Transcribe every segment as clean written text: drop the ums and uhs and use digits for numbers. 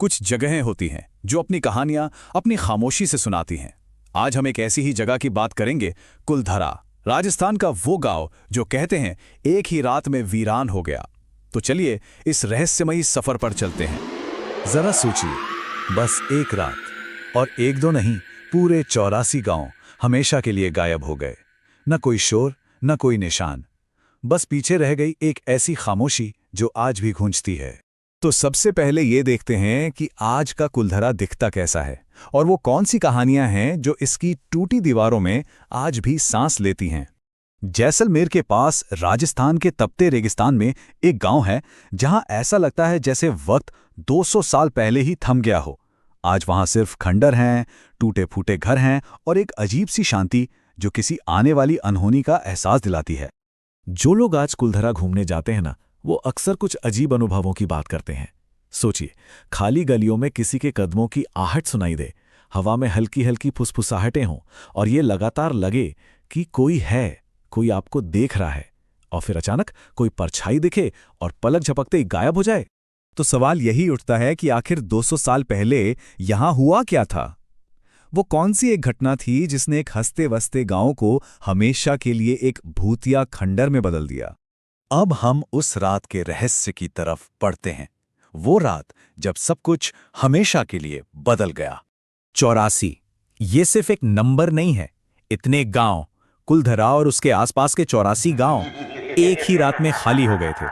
कुछ जगहें होती हैं जो अपनी कहानियां अपनी खामोशी से सुनाती हैं। आज हम एक ऐसी ही जगह की बात करेंगे, कुलधरा, राजस्थान का वो गांव जो कहते हैं एक ही रात में वीरान हो गया। तो चलिए इस रहस्यमयी सफर पर चलते हैं। जरा सोचिए, बस एक रात और एक दो नहीं, पूरे 84 गांव हमेशा के लिए गायब हो गए। न कोई शोर, न कोई निशान, बस पीछे रह गई एक ऐसी खामोशी जो आज भी गूंजती है। तो सबसे पहले ये देखते हैं कि आज का कुलधरा दिखता कैसा है और वो कौन सी कहानियां हैं जो इसकी टूटी दीवारों में आज भी सांस लेती हैं। जैसलमेर के पास राजस्थान के तपते रेगिस्तान में एक गांव है जहां ऐसा लगता है जैसे वक्त 200 साल पहले ही थम गया हो। आज वहां सिर्फ खंडर हैं, टूटे फूटे घर हैं और एक अजीब सी शांति जो किसी आने वाली अनहोनी का एहसास दिलाती है। जो लोग आज कुलधरा घूमने जाते हैं ना, वो अक्सर कुछ अजीब अनुभवों की बात करते हैं। सोचिए, खाली गलियों में किसी के कदमों की आहट सुनाई दे, हवा में हल्की हल्की फुसफुसाहटें हों और ये लगातार लगे कि कोई है, कोई आपको देख रहा है, और फिर अचानक कोई परछाई दिखे और पलक झपकते ही गायब हो जाए। तो सवाल यही उठता है कि आखिर 200 साल पहले यहां हुआ क्या था? वो कौन सी एक घटना थी जिसने एक हंसते वसते गांव को हमेशा के लिए एक भूतिया खंडर में बदल दिया? अब हम उस रात के रहस्य की तरफ बढ़ते हैं, वो रात जब सब कुछ हमेशा के लिए बदल गया। 84, ये सिर्फ एक नंबर नहीं है। इतने गांव, कुलधरा और उसके आसपास के 84 गांव एक ही रात में खाली हो गए थे।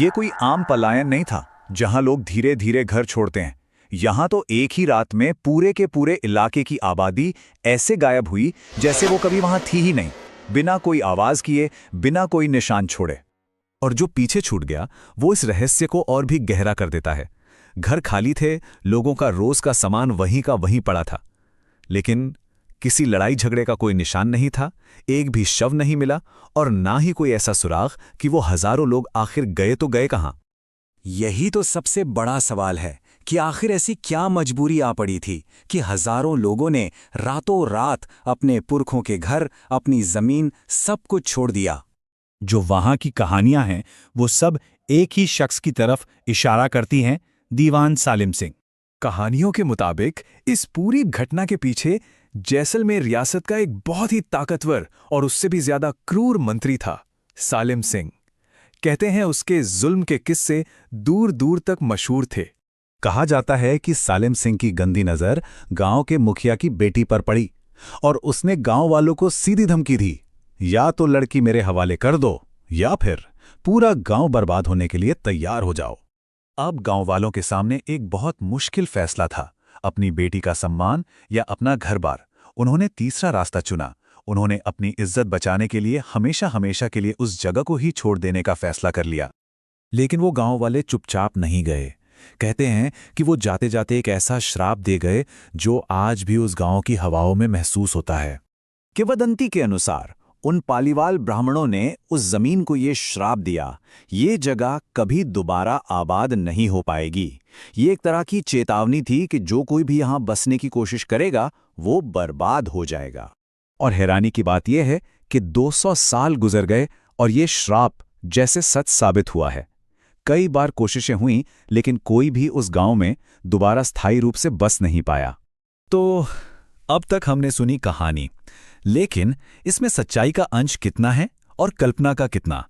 ये कोई आम पलायन नहीं था जहां लोग धीरे धीरे घर छोड़ते हैं। यहां तो एक ही रात में पूरे के पूरे इलाके की आबादी ऐसे गायब हुई जैसे वो कभी वहां थी ही नहीं, बिना कोई आवाज किए, बिना कोई निशान छोड़े। और जो पीछे छूट गया वो इस रहस्य को और भी गहरा कर देता है। घर खाली थे, लोगों का रोज का सामान वहीं का वहीं पड़ा था, लेकिन किसी लड़ाई झगड़े का कोई निशान नहीं था, एक भी शव नहीं मिला और ना ही कोई ऐसा सुराग कि वो हजारों लोग आखिर गए तो गए कहां। यही तो सबसे बड़ा सवाल है कि आखिर ऐसी क्या मजबूरी आ पड़ी थी कि हजारों लोगों ने रातों रात अपने पुरखों के घर, अपनी जमीन, सब कुछ छोड़ दिया। जो वहां की कहानियां हैं वो सब एक ही शख्स की तरफ इशारा करती हैं, दीवान सालिम सिंह। कहानियों के मुताबिक इस पूरी घटना के पीछे जैसलमेर रियासत का एक बहुत ही ताकतवर और उससे भी ज्यादा क्रूर मंत्री था, सालिम सिंह। कहते हैं उसके जुल्म के किस्से दूर दूर तक मशहूर थे। कहा जाता है कि सालिम सिंह की गंदी नजर गांव के मुखिया की बेटी पर पड़ी और उसने गांव वालों को सीधी धमकी दी, या तो लड़की मेरे हवाले कर दो या फिर पूरा गांव बर्बाद होने के लिए तैयार हो जाओ। अब गांव वालों के सामने एक बहुत मुश्किल फैसला था, अपनी बेटी का सम्मान या अपना घर-बार। उन्होंने तीसरा रास्ता चुना। उन्होंने अपनी इज्जत बचाने के लिए हमेशा हमेशा के लिए उस जगह को ही छोड़ देने का फैसला कर लिया। लेकिन वो गांव वाले चुपचाप नहीं गए। कहते हैं कि वो जाते जाते एक ऐसा श्राप दे गए जो आज भी उस गांव की हवाओं में महसूस होता है। किंवदंती के अनुसार उन पालीवाल ब्राह्मणों ने उस जमीन को ये श्राप दिया, ये जगह कभी दोबारा आबाद नहीं हो पाएगी। ये एक तरह की चेतावनी थी कि जो कोई भी यहां बसने की कोशिश करेगा वो बर्बाद हो जाएगा। और हैरानी की बात यह है कि 200 साल गुजर गए और ये श्राप जैसे सच साबित हुआ है। कई बार कोशिशें हुईं लेकिन कोई भी उस गांव में दोबारा स्थायी रूप से बस नहीं पाया। तो अब तक हमने सुनी कहानी, लेकिन इसमें सच्चाई का अंश कितना है और कल्पना का कितना?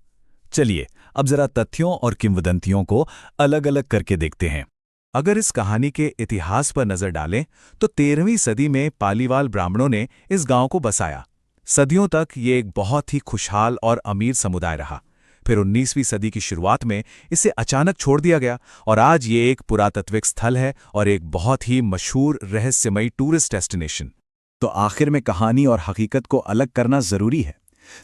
चलिए अब जरा तथ्यों और किंवदंतियों को अलग अलग करके देखते हैं। अगर इस कहानी के इतिहास पर नजर डालें तो 13वीं सदी में पालीवाल ब्राह्मणों ने इस गांव को बसाया। सदियों तक ये एक बहुत ही खुशहाल और अमीर समुदाय रहा। फिर 19वीं सदी की शुरुआत में इसे अचानक छोड़ दिया गया और आज ये एक पुरातात्विक स्थल है और एक बहुत ही मशहूर रहस्यमयी टूरिस्ट डेस्टिनेशन। तो आखिर में कहानी और हकीकत को अलग करना जरूरी है।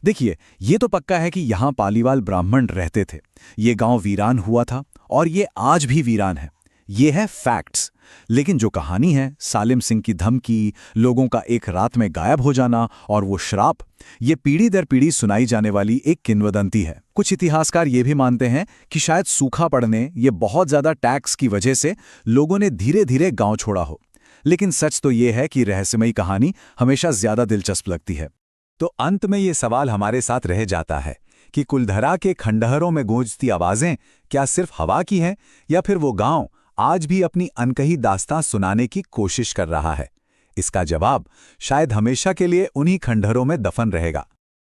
देखिए, ये तो पक्का है कि यहाँ पालीवाल ब्राह्मण रहते थे। ये गांव वीरान हुआ था और ये आज भी वीरान है। ये है फैक्ट्स। लेकिन जो कहानी है, सालिम सिंह की धमकी, लोगों का एक रात में गायब हो जाना और वो श्राप, ये पीढ़ी दर पीढ़ी सुनाई जाने वाली एक किंवदंती है। कुछ इतिहासकार ये भी मानते हैं कि शायद सूखा पड़ने, ये बहुत ज्यादा टैक्स की वजह से लोगों ने धीरे धीरे गांव छोड़ा हो। लेकिन सच तो ये है कि रहस्यमयी कहानी हमेशा ज्यादा दिलचस्प लगती है। तो अंत में ये सवाल हमारे साथ रह जाता है कि कुलधरा के खंडहरों में गूंजती आवाजें क्या सिर्फ हवा की हैं या फिर वो गांव आज भी अपनी अनकही दास्तां सुनाने की कोशिश कर रहा है। इसका जवाब शायद हमेशा के लिए उन्हीं खंडहरों में दफन रहेगा।